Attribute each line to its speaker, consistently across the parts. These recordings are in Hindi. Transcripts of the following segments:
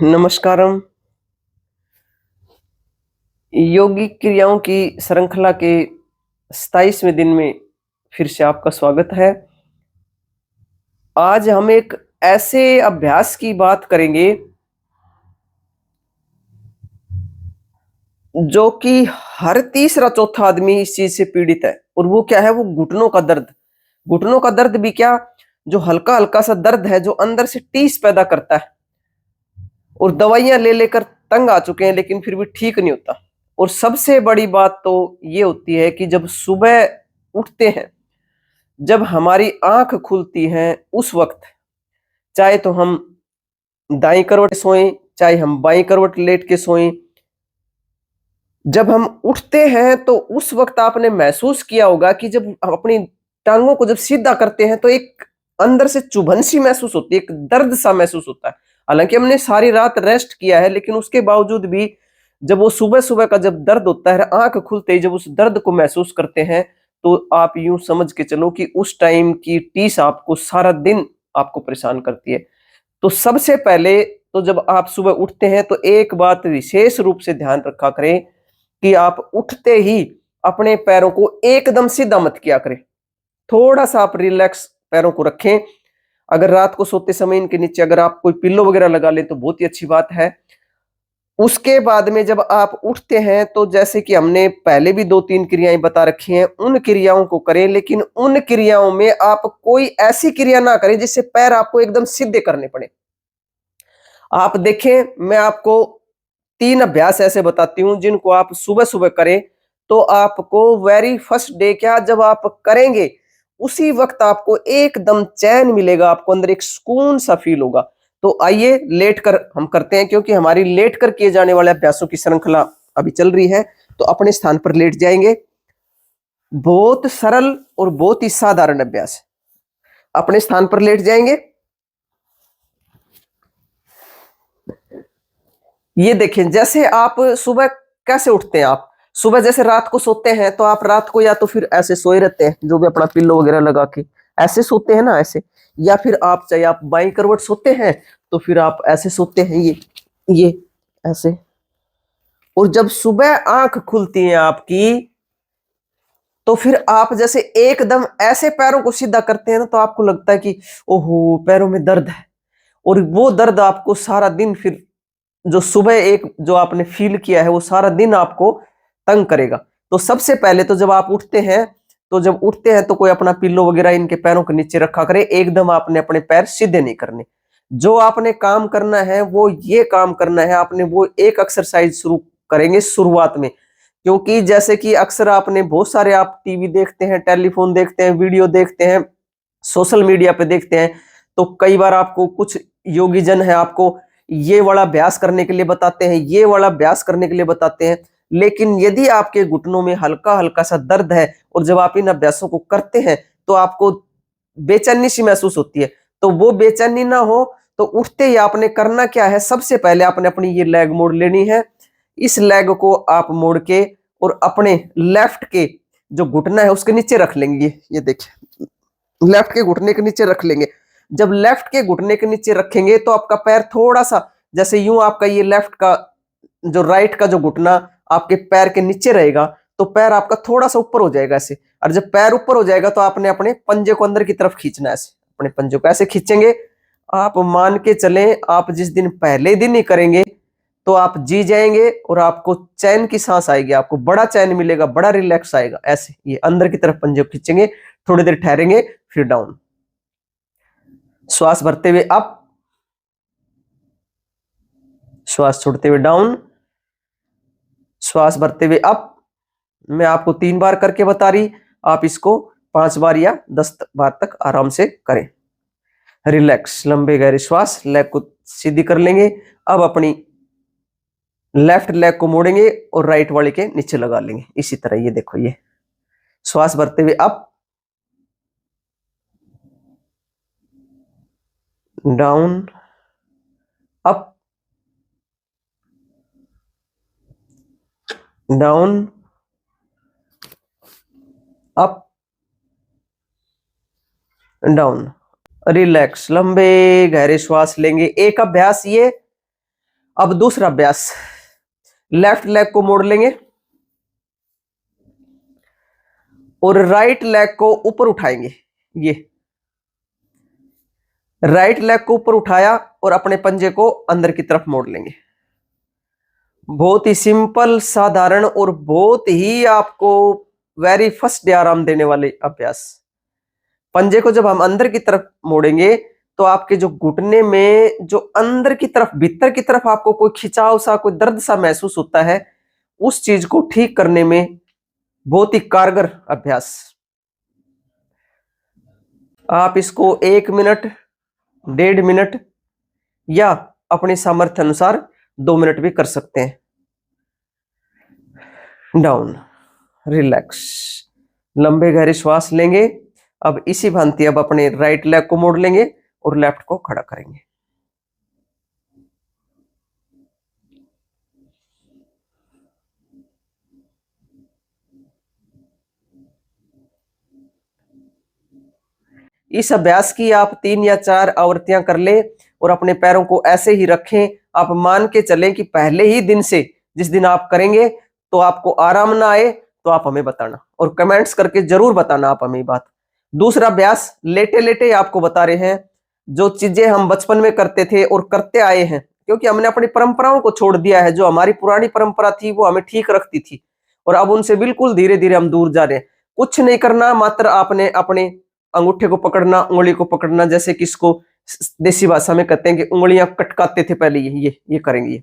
Speaker 1: नमस्कारम। यौगिक क्रियाओं की श्रृंखला के 27वें दिन में फिर से आपका स्वागत है। आज हम एक ऐसे अभ्यास की बात करेंगे जो कि हर तीसरा चौथा आदमी इस चीज से पीड़ित है। और वो क्या है? वो घुटनों का दर्द। घुटनों का दर्द भी क्या, जो हल्का हल्का सा दर्द है जो अंदर से टीस पैदा करता है। और दवाइयां ले लेकर तंग आ चुके हैं लेकिन फिर भी ठीक नहीं होता। और सबसे बड़ी बात तो ये होती है कि जब सुबह उठते हैं, जब हमारी आंख खुलती है उस वक्त, चाहे तो हम दाईं करवट सोएं चाहे हम बाईं करवट लेट के सोएं, जब हम उठते हैं तो उस वक्त आपने महसूस किया होगा कि जब हम अपनी टांगों को जब सीधा करते हैं तो एक अंदर से चुभन सी महसूस होती है, एक दर्द सा महसूस होता है। हालांकि हमने सारी रात रेस्ट किया है लेकिन उसके बावजूद भी जब वो सुबह सुबह का जब दर्द होता है, आंख खुलते ही जब उस दर्द को महसूस करते हैं, तो आप यूं समझ के चलो कि उस टाइम की टीस आपको सारा दिन आपको परेशान करती है। तो सबसे पहले तो जब आप सुबह उठते हैं तो एक बात विशेष रूप से ध्यान रखा करें कि आप उठते ही अपने पैरों को एकदम सीधा मत किया करें। थोड़ा सा आप रिलैक्स पैरों को रखें। अगर रात को सोते समय इनके नीचे अगर आप कोई पिल्लो वगैरह लगा लें तो बहुत ही अच्छी बात है। उसके बाद में जब आप उठते हैं तो जैसे कि हमने पहले भी 2-3 क्रियाएं बता रखी हैं, उन क्रियाओं को करें, लेकिन उन क्रियाओं में आप कोई ऐसी क्रिया ना करें जिससे पैर आपको एकदम सीधे करने पड़े। आप देखें, मैं आपको 3 अभ्यास ऐसे बताती हूँ जिनको आप सुबह-सुबह करें, तो आपको वेरी फर्स्ट डे क्या, जब आप करेंगे, उसी वक़्त आपको एकदम चैन मिलेगा, आपको अंदर एक सुकून सा फ़ील होगा। तो आइए लेटकर हम करते हैं, क्योंकि हमारी लेटकर किए जाने वाले अभ्यासों की श्रृंखला अभी चल रही है। तो अपने स्थान पर लेट जाएँगे। बहुत सरल और बहुत ही साधारण अभ्यास है। अपने स्थान पर लेट जाएँगे। ये देखें, जैसे आप सुबह कैसे उठते हैं आप? सुबह जैसे रात को सोते हैं तो आप रात को या तो फिर ऐसे सोए रहते हैं, जो भी अपना पिल्लो वगैरह लगा के ऐसे सोते हैं ना, ऐसे। या फिर आप चाहे आप बाईं करवट सोते हैं तो फिर आप ऐसे सोते हैं, ये ऐसे। और जब सुबह आंख खुलती है आपकी, तो फिर आप जैसे एकदम ऐसे पैरों को सीधा करते हैं ना, तो आपको लगता है कि ओहो, पैरों में दर्द है। और वो दर्द आपको सारा दिन फिर, जो सुबह एक जो आपने फील किया है, वो सारा दिन आपको तंग करेगा। तो सबसे पहले तो जब आप उठते हैं, तो कोई अपना पिल्लो वगैरह इनके पैरों के नीचे रखा करें। एकदम आपने अपने पैर सीधे नहीं करने। जो आपने काम करना है वो ये काम करना है, आपने वो एक एक्सरसाइज शुरू करेंगे शुरुआत में। क्योंकि जैसे कि अक्सर आपने बहुत सारे, आप टीवी देखते हैं, टेलीफोन देखते हैं, वीडियो देखते हैं, सोशल मीडिया पे देखते हैं, तो कई बार आपको कुछ योगी जन है आपको ये वाला अभ्यास करने के लिए बताते हैं, ये वाला अभ्यास करने के लिए बताते हैं। लेकिन यदि आपके घुटनों में हल्का हल्का सा दर्द है और जब आप इन अभ्यासों को करते हैं तो आपको बेचैनी सी महसूस होती है, तो वो बेचैनी ना हो तो उठते ही आपने करना क्या है, सबसे पहले आपने अपनी ये लेग मोड़ लेनी है। इस लेग को आप मोड़ के और अपने लेफ्ट के जो घुटना है उसके नीचे रख लेंगे। ये देखिए, लेफ्ट के घुटने के नीचे रख लेंगे। जब लेफ्ट के घुटने के नीचे रखेंगे तो आपका पैर थोड़ा सा, जैसे यूं आपका ये लेफ्ट का जो राइट का जो घुटना आपके पैर के नीचे रहेगा, तो पैर आपका थोड़ा सा ऊपर हो जाएगा ऐसे। और जब पैर ऊपर हो जाएगा तो आपने अपने पंजे को अंदर की तरफ खींचना है, ऐसे अपने पंजे को ऐसे खींचेंगे। आप मान के चलें, आप जिस दिन पहले दिन ही करेंगे तो आप जी जाएंगे और आपको चैन की सांस आएगी, आपको बड़ा चैन मिलेगा, बड़ा रिलैक्स आएगा। ऐसे ये अंदर की तरफ पंजे को खींचेंगे, थोड़ी देर ठहरेंगे, फिर डाउन। श्वास भरते हुए अप, श्वास छोड़ते हुए डाउन, श्वास भरते हुए अप। मैं आपको 3 बार करके बता रही, आप इसको 5 बार या 10 बार तक आराम से करें। रिलैक्स, लंबे गहरे श्वास, लेग को सीधी कर लेंगे। अब अपनी लेफ्ट लेग को मोड़ेंगे और राइट वाले के नीचे लगा लेंगे इसी तरह। ये देखो, ये श्वास भरते हुए up, down, up, down, up, down. Relax, लंबे गहरे श्वास लेंगे। एक अभ्यास ये अब दूसरा अभ्यास, लेफ्ट लेग को मोड़ लेंगे और राइट लेग को ऊपर उठाएंगे। ये राइट लेग को ऊपर उठाया और अपने पंजे को अंदर की तरफ मोड़ लेंगे। बहुत ही सिंपल, साधारण और बहुत ही आपको वेरी फर्स्ट डे आराम देने वाले अभ्यास। पंजे को जब हम अंदर की तरफ मोड़ेंगे तो आपके जो घुटने में जो अंदर की तरफ, भीतर की तरफ आपको कोई खिंचाव सा, कोई दर्द सा महसूस होता है, उस चीज को ठीक करने में बहुत ही कारगर अभ्यास। आप इसको 1 मिनट, 1.5 मिनट या अपने सामर्थ्य अनुसार 2 मिनट भी कर सकते हैं। डाउन, रिलैक्स, लंबे गहरे श्वास लेंगे। अब इसी भांति अब अपने राइट लेग को मोड़ लेंगे और लेफ्ट को खड़ा करेंगे। इस अभ्यास की आप 3 या 4 आवृत्तियां कर ले और अपने पैरों को ऐसे ही रखें। आप मान के चलें कि पहले ही दिन से, जिस दिन आप करेंगे तो आपको आराम ना आए तो आप हमें बताना और कमेंट्स करके जरूर बताना आप हमें बात। दूसरा अभ्यास, लेटे लेटे आपको बता रहे हैं। जो चीजें हम बचपन में करते थे और करते आए हैं, क्योंकि हमने अपनी परंपराओं को छोड़ दिया है। जो हमारी पुरानी परंपरा थी वो हमें ठीक रखती थी और अब उनसे बिल्कुल धीरे धीरे हम दूर जा रहे हैं। कुछ नहीं करना, मात्र आपने अपने अंगूठे को पकड़ना, उंगली को पकड़ना, जैसे कि इसको देसी भाषा में कहते हैं कि उंगलियां कटकाते थे पहले। ये करेंगे, ये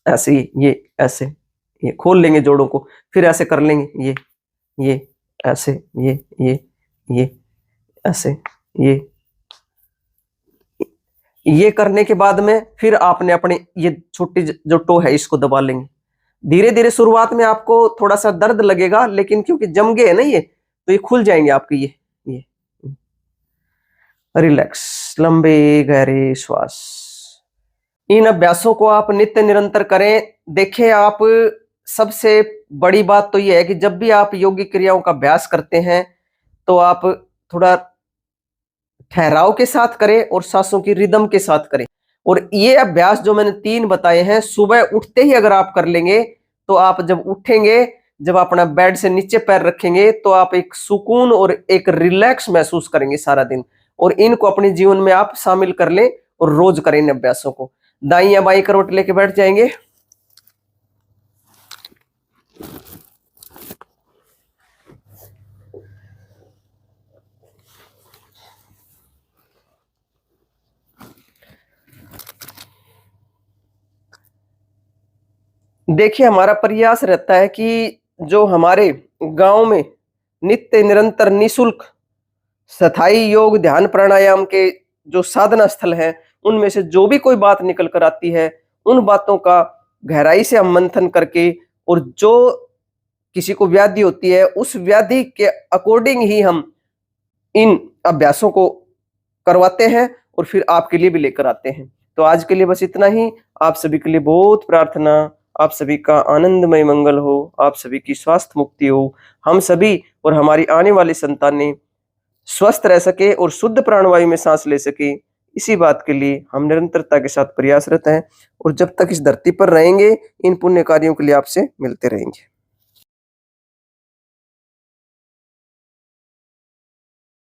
Speaker 1: ऐसे, ये ऐसे, ये खोल लेंगे जोड़ों को, फिर ऐसे कर लेंगे, ये ऐसे, ये ऐसे, ये करने के बाद में फिर आपने अपने ये छोटी जो टो है इसको दबा लेंगे। धीरे धीरे शुरुआत में आपको थोड़ा सा दर्द लगेगा, लेकिन क्योंकि जम गए है ना ये, तो ये खुल जाएंगे आपके। ये रिलैक्स, लंबे गहरे श्वास। इन अभ्यासों को आप नित्य निरंतर करें। देखें, आप सबसे बड़ी बात तो यह है कि जब भी आप योगिक क्रियाओं का अभ्यास करते हैं तो आप थोड़ा ठहराव के साथ करें और सांसों की रिदम के साथ करें। और ये अभ्यास जो मैंने 3 बताए हैं, सुबह उठते ही अगर आप कर लेंगे तो आप जब उठेंगे, जब अपना बेड से नीचे पैर रखेंगे तो आप एक सुकून और एक रिलैक्स महसूस करेंगे सारा दिन। और इनको अपने जीवन में आप शामिल कर लें और रोज करें इन अभ्यासों को। दाईं या बाईं करवट लेके बैठ जाएंगे। देखिए, हमारा प्रयास रहता है कि जो हमारे गांव में नित्य निरंतर निशुल्क स्थायी योग ध्यान प्राणायाम के जो साधना स्थल हैं, उनमें से जो भी कोई बात निकल कर आती है, उन बातों का गहराई से हम मंथन करके, और जो किसी को व्याधि होती है उस व्याधि के अकॉर्डिंग ही हम इन अभ्यासों को करवाते हैं और फिर आपके लिए भी लेकर आते हैं। तो आज के लिए बस इतना ही। आप सभी के लिए बहुत प्रार्थना, आप सभी का आनंदमय मंगल हो, आप सभी की स्वास्थ्य मुक्ति हो, हम सभी और हमारी आने वाली संतानें स्वस्थ रह सके और शुद्ध प्राणवायु में सांस ले सके। इसी बात के लिए हम निरंतरता के साथ प्रयासरत हैं और जब तक इस धरती पर रहेंगे इन पुण्य कार्यों के लिए आपसे मिलते रहेंगे।